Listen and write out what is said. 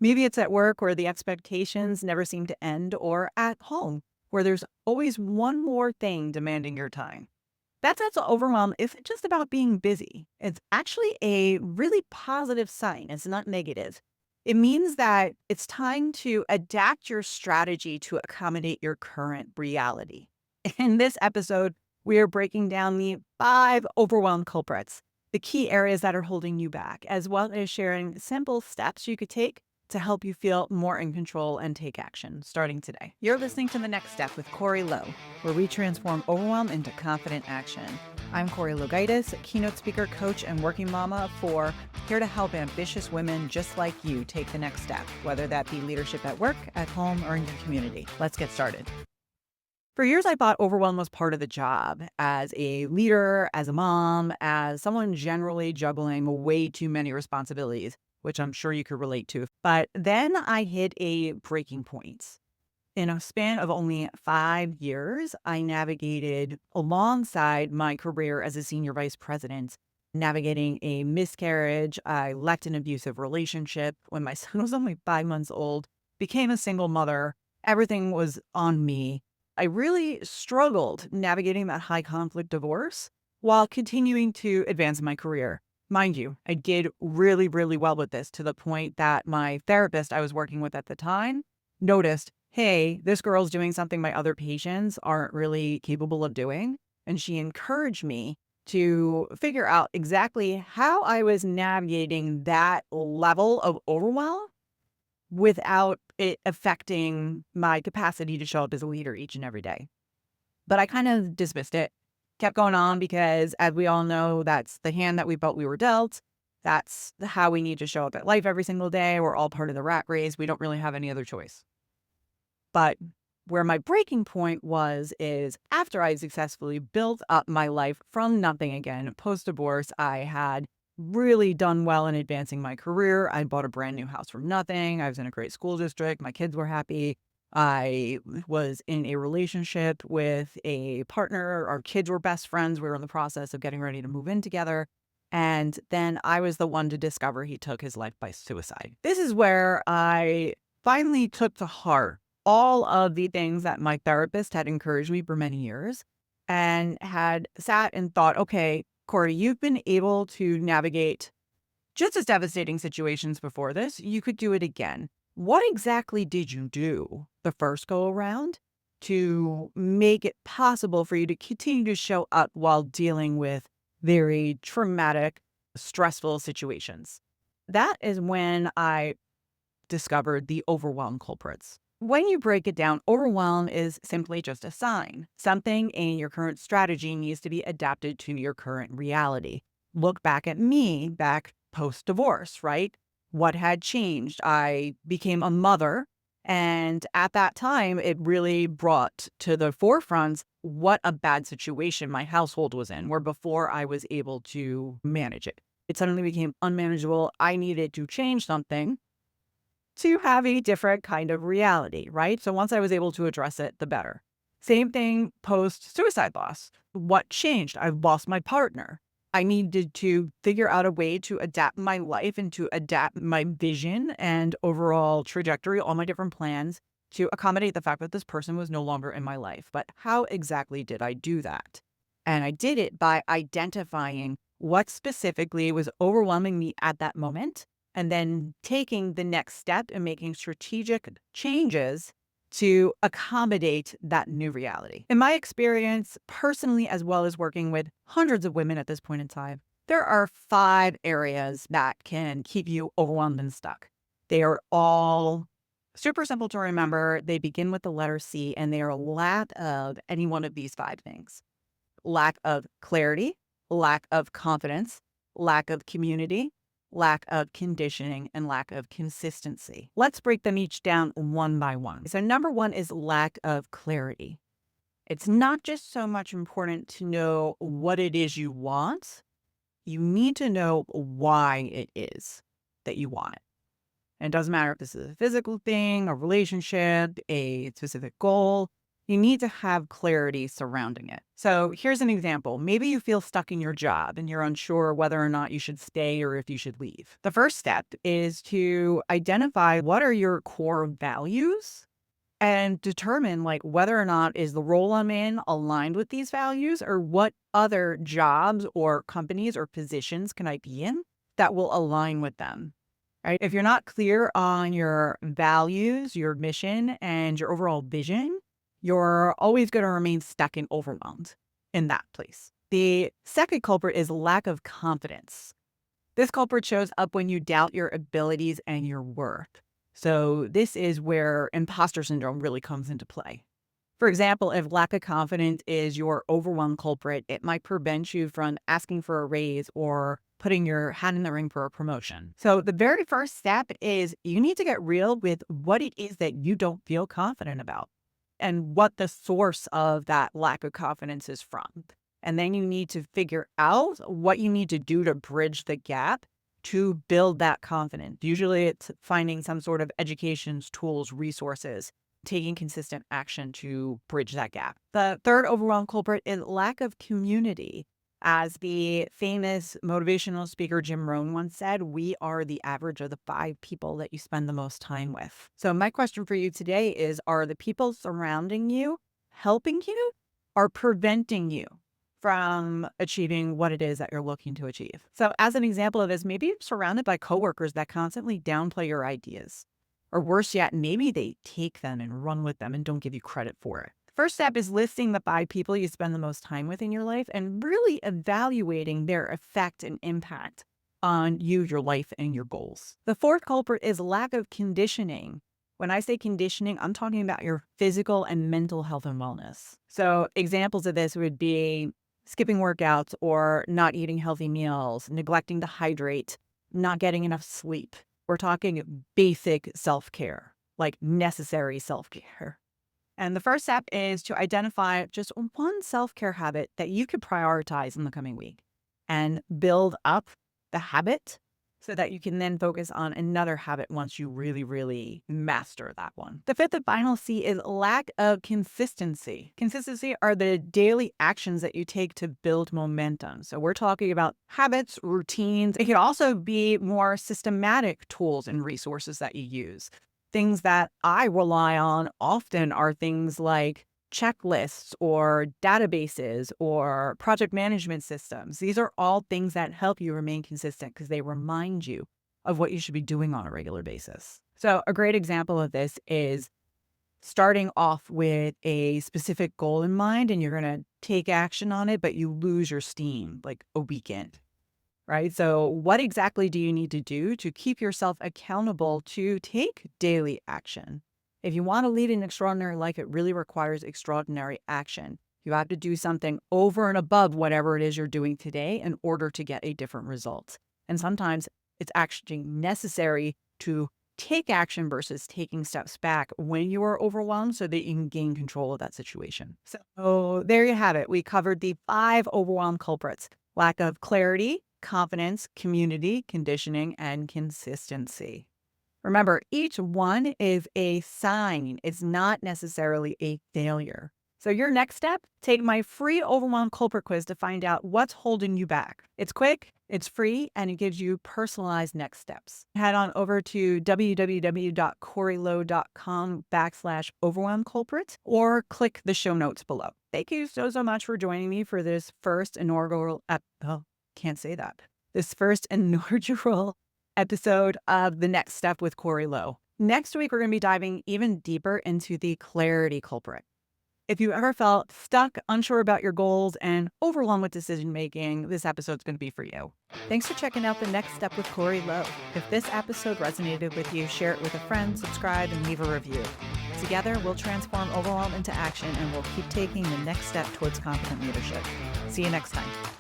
Maybe it's at work where the expectations never seem to end, or at home where there's always one more thing demanding your time. That sense of overwhelm isn't just about being busy. It's actually a really positive sign. It's not negative. It means that it's time to adapt your strategy to accommodate your current reality. In this episode, we are breaking down the 5 overwhelm culprits, the key areas that are holding you back, as well as sharing simple steps you could take to help you feel more in control and take action starting today. You're listening to The Next Step with Corrie Lo, where we transform overwhelm into confident action. I'm Corrie Lo, keynote speaker, coach, and working mama here to help ambitious women just like you take the next step, whether that be leadership at work, at home, or in your community. Let's get started. For years, I thought overwhelm was part of the job as a leader, as a mom, as someone generally juggling way too many responsibilities, which I'm sure you could relate to. But then I hit a breaking point. In a span of only 5 years, I navigated alongside my career as a senior vice president, navigating a miscarriage. I left an abusive relationship when my son was only 5 months old, became a single mother. Everything was on me. I really struggled navigating that high conflict divorce while continuing to advance in my career. Mind you, I did really, really well with this, to the point that my therapist I was working with at the time noticed, hey, this girl's doing something my other patients aren't really capable of doing. And she encouraged me to figure out exactly how I was navigating that level of overwhelm without it affecting my capacity to show up as a leader each and every day. But I kind of dismissed it, kept going on, because as we all know, that's the hand that we felt we were dealt. That's how we need to show up at life every single day. We're all part of the rat race. We don't really have any other choice. But where my breaking point is after I successfully built up my life from nothing again, post-divorce, I had really done well in advancing my career. I bought a brand new house from nothing. I was in a great school district. My kids were happy. I was in a relationship with a partner. Our kids were best friends. We were in the process of getting ready to move in together. And then I was the one to discover he took his life by suicide. This is where I finally took to heart all of the things that my therapist had encouraged me for many years, and had sat and thought, okay, Corrie, you've been able to navigate just as devastating situations before this. You could do it again. What exactly did you do the first go around to make it possible for you to continue to show up while dealing with very traumatic, stressful situations? That is when I discovered the overwhelm culprits. When you break it down, overwhelm is simply just a sign. Something in your current strategy needs to be adapted to your current reality. Look back at me back post-divorce, right? What had changed? I became a mother. And at that time, it really brought to the forefront what a bad situation my household was in, where before I was able to manage it. It suddenly became unmanageable. I needed to change something to have a different kind of reality, right? So once I was able to address it, the better. Same thing post suicide loss. What changed? I lost my partner. I needed to figure out a way to adapt my life and to adapt my vision and overall trajectory, all my different plans, to accommodate the fact that this person was no longer in my life. But how exactly did I do that? And I did it by identifying what specifically was overwhelming me at that moment, and then taking the next step and making strategic changes to accommodate that new reality. In my experience, personally, as well as working with hundreds of women at this point in time, there are 5 areas that can keep you overwhelmed and stuck. They are all super simple to remember. They begin with the letter C, and they are a lack of any one of these 5 things: lack of clarity, lack of confidence, lack of community, lack of conditioning, and lack of consistency. Let's break them each down one by one. So number 1 is lack of clarity. It's not just so much important to know what it is you want. You need to know why it is that you want it. And it doesn't matter if this is a physical thing, a relationship, a specific goal. You need to have clarity surrounding it. So here's an example. Maybe you feel stuck in your job and you're unsure whether or not you should stay or if you should leave. The first step is to identify what are your core values and determine whether or not is the role I'm in aligned with these values, or what other jobs or companies or positions can I be in that will align with them. Right? If you're not clear on your values, your mission, and your overall vision, you're always going to remain stuck and overwhelmed in that place. The second culprit is lack of confidence. This culprit shows up when you doubt your abilities and your worth. So this is where imposter syndrome really comes into play. For example, if lack of confidence is your overwhelm culprit, it might prevent you from asking for a raise or putting your hat in the ring for a promotion. So the very first step is you need to get real with what it is that you don't feel confident about and what the source of that lack of confidence is from. And then you need to figure out what you need to do to bridge the gap to build that confidence. Usually it's finding some sort of educations, tools, resources, taking consistent action to bridge that gap. The third overwhelm culprit is lack of community. As the famous motivational speaker Jim Rohn once said, we are the average of the 5 people that you spend the most time with. So my question for you today is, are the people surrounding you helping you or preventing you from achieving what it is that you're looking to achieve? So as an example of this, maybe you're surrounded by coworkers that constantly downplay your ideas. Or worse yet, maybe they take them and run with them and don't give you credit for it. First step is listing the 5 people you spend the most time with in your life and really evaluating their effect and impact on you, your life, and your goals. The fourth culprit is lack of conditioning. When I say conditioning, I'm talking about your physical and mental health and wellness. So examples of this would be skipping workouts or not eating healthy meals, neglecting to hydrate, not getting enough sleep. We're talking basic self-care, like necessary self-care. And the first step is to identify just one self-care habit that you could prioritize in the coming week and build up the habit so that you can then focus on another habit once you really, really master that one. The fifth and final C is lack of consistency. Consistency are the daily actions that you take to build momentum. So we're talking about habits, routines. It can also be more systematic tools and resources that you use. Things that I rely on often are things like checklists or databases or project management systems. These are all things that help you remain consistent because they remind you of what you should be doing on a regular basis. So a great example of this is starting off with a specific goal in mind and you're going to take action on it, but you lose your steam like a weekend. Right? So what exactly do you need to do to keep yourself accountable to take daily action? If you want to lead an extraordinary life, it really requires extraordinary action. You have to do something over and above whatever it is you're doing today in order to get a different result. And sometimes it's actually necessary to take action versus taking steps back when you are overwhelmed so that you can gain control of that situation. So there you have it. We covered the 5 overwhelm culprits: lack of clarity, confidence, community, conditioning, and consistency. Remember, each one is a sign. It's not necessarily a failure. So your next step, take my free Overwhelm Culprit quiz to find out what's holding you back. It's quick, it's free, and it gives you personalized next steps. Head on over to www.corrielo.com/Overwhelm Culprits or click the show notes below. Thank you so much for joining me for this first inaugural this first inaugural episode of The Next Step with Corrie Lo. Next week, we're going to be diving even deeper into the clarity culprit. If you ever felt stuck, unsure about your goals, and overwhelmed with decision-making, this episode's going to be for you. Thanks for checking out The Next Step with Corrie Lo. If this episode resonated with you, share it with a friend, subscribe, and leave a review. Together, we'll transform overwhelm into action, and we'll keep taking the next step towards confident leadership. See you next time.